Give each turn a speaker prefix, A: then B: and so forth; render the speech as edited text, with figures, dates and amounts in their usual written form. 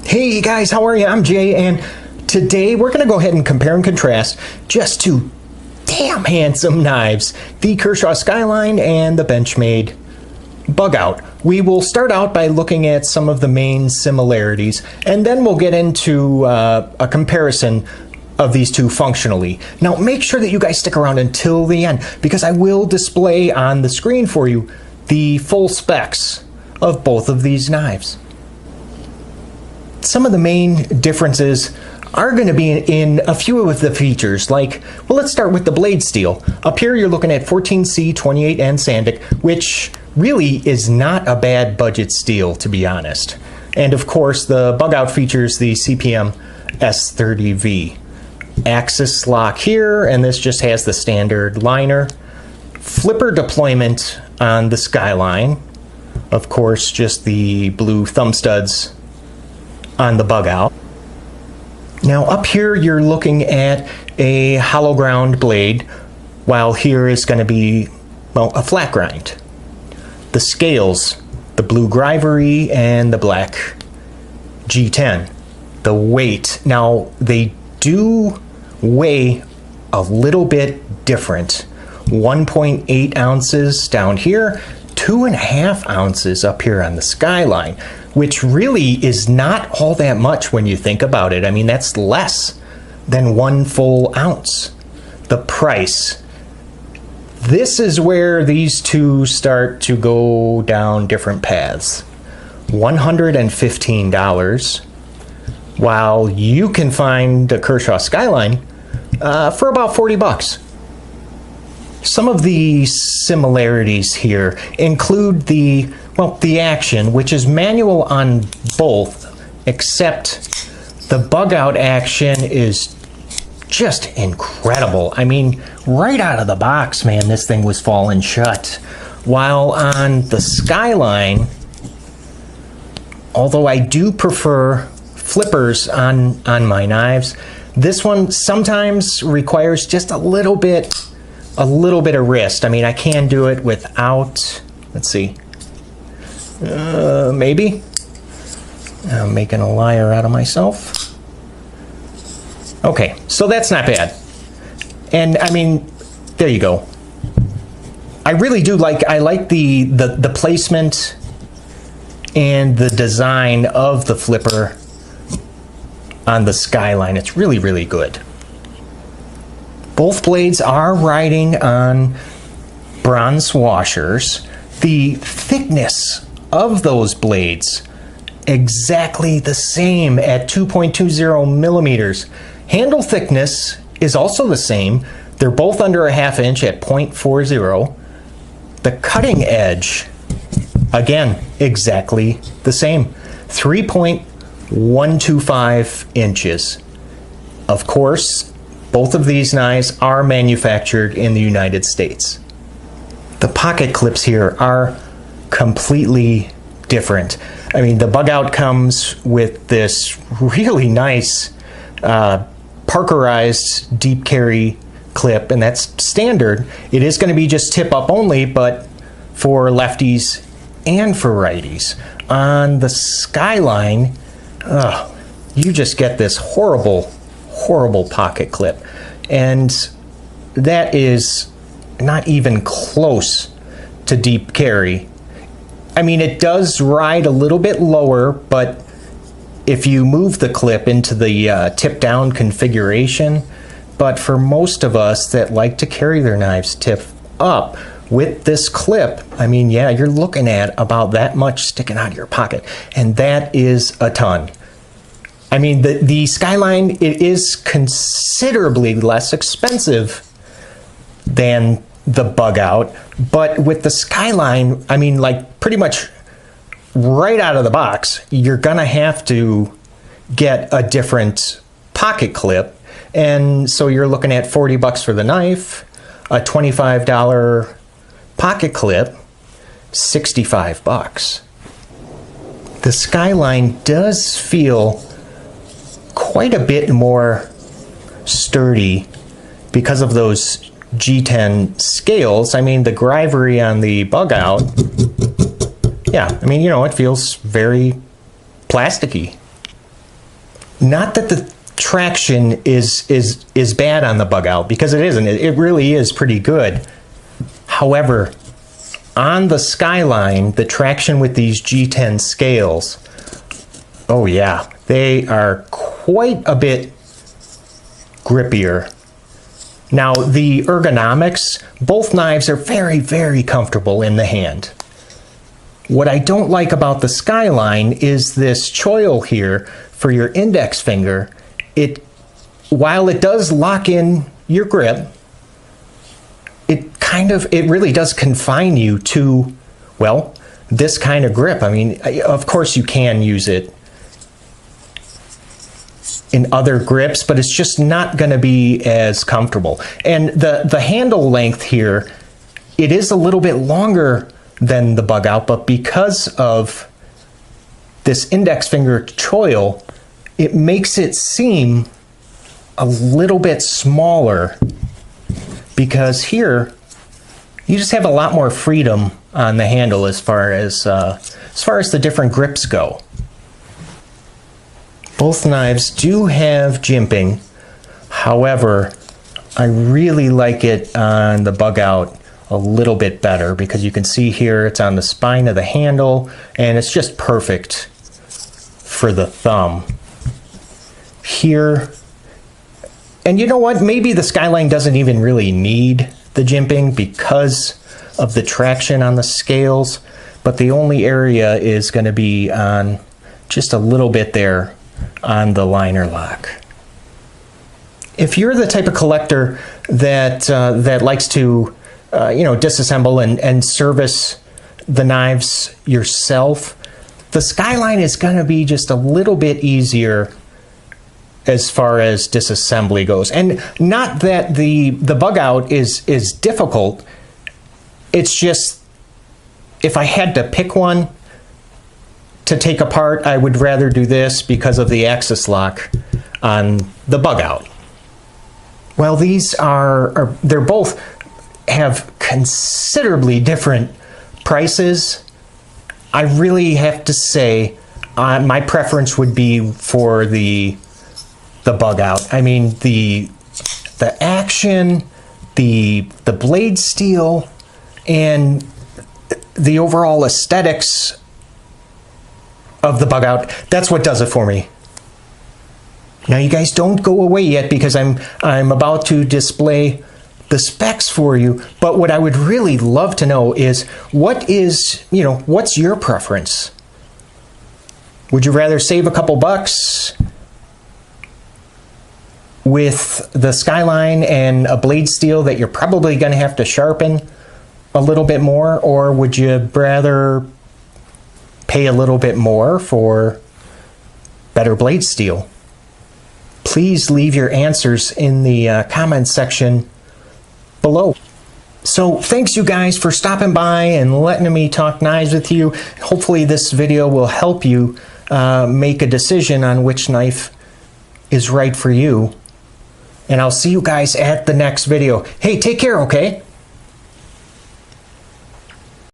A: Hey guys, how are you? I'm Jay, and today we're going to go ahead and compare and contrast just two damn handsome knives, the Kershaw Skyline and the Benchmade Bugout. We will start out by looking at some of the main similarities, and then we'll get into a comparison of these two functionally. Now make sure that you guys stick around until the end, because I will display on the screen for you the full specs of both of these knives. Some of the main differences are going to be in a few of the features, like, well, let's start with the blade steel. Up here you're looking at 14C 28N Sandic, which really is not a bad budget steel, to be honest. And of course the Bugout features the CPM S30V. Axis lock here, and this just has the standard liner. Flipper deployment on the Skyline. Of course, just the blue thumb studs on the Bugout. Now up here you're looking at a hollow ground blade, while here is going to be, well, a flat grind. The scales, the blue Grivery and the black G10. The weight, now they do weigh a little bit different. 1.8 ounces down here, 2.5 ounces up here on the Skyline, which really is not all that much when you think about it. I mean, that's less than 1 full ounce. The price. This is where these two start to go down different paths. $115, while you can find a Kershaw Skyline for about 40 bucks. Some of the similarities here include the action, which is manual on both, except the Bugout action is just incredible. I mean, right out of the box, man, this thing was falling shut. While on the Skyline, although I do prefer flippers on my knives, this one sometimes requires just a little bit of wrist. I mean, I can do it without, let's see, maybe. I'm making a liar out of myself. Okay, so that's not bad. And I mean, there you go. I really do like the placement and the design of the flipper on the Skyline. It's really, really good. Both blades are riding on bronze washers. The thickness of those blades, exactly the same at 2.20 millimeters. Handle thickness is also the same. They're both under a ½ inch at 0.40. The cutting edge, again, exactly the same. 3.125 inches. Of course, both of these knives are manufactured in the United States. The pocket clips here are completely different. I mean, the Bugout comes with this really nice Parkerized deep carry clip, and that's standard. It is going to be just tip up only, but for lefties and for righties. On the Skyline, you just get this horrible pocket clip, and that is not even close to deep carry. I mean, it does ride a little bit lower, but if you move the clip into the tip down configuration, but for most of us that like to carry their knives tip up with this clip, I mean, yeah, you're looking at about that much sticking out of your pocket, and that is a ton. I mean, the Skyline, it is considerably less expensive than the Bugout, but with the Skyline, I mean, like, pretty much right out of the box, you're gonna have to get a different pocket clip, and so you're looking at 40 bucks for the knife, a $25 pocket clip, 65 bucks. The Skyline does feel quite a bit more sturdy because of those G10 scales. I mean, the Grivery on the Bugout, yeah, I mean, you know, it feels very plasticky. Not that the traction is bad on the Bugout, because it isn't. It really is pretty good. However, on the Skyline, the traction with these G10 scales, oh yeah, they are quite a bit grippier. Now, the ergonomics, both knives are very, very comfortable in the hand. What I don't like about the Skyline is this choil here for your index finger. While it does lock in your grip, it really does confine you to, well, this kind of grip. I mean, of course you can use it in other grips, but it's just not going to be as comfortable. And the handle length here, it is a little bit longer than the Bugout, but because of this index finger choil, it makes it seem a little bit smaller, because here you just have a lot more freedom on the handle as far as the different grips go. Both knives do have jimping. However, I really like it on the Bugout a little bit better, because you can see here it's on the spine of the handle and it's just perfect for the thumb. Here, and you know what, maybe the Skyline doesn't even really need the jimping because of the traction on the scales, but the only area is going to be on just a little bit there on the liner lock. If you're the type of collector that likes to disassemble and service the knives yourself, the Skyline is going to be just a little bit easier as far as disassembly goes. And not that the Bugout is difficult, it's just if I had to pick one to take apart, I would rather do this because of the axis lock on the Bugout. Well, these they're both have considerably different prices. I really have to say my preference would be for the Bugout. I mean, the action, the blade steel, and the overall aesthetics of the Bugout, that's what does it for me. Now, you guys don't go away yet, because I'm about to display the specs for you, but what I would really love to know is what's your preference? Would you rather save a couple bucks with the Skyline and a blade steel that you're probably going to have to sharpen a little bit more, or would you rather pay a little bit more for better blade steel? Please leave your answers in the comment section below. So thanks you guys for stopping by and letting me talk knives with you. Hopefully this video will help you make a decision on which knife is right for you. And I'll see you guys at the next video. Hey, take care, okay?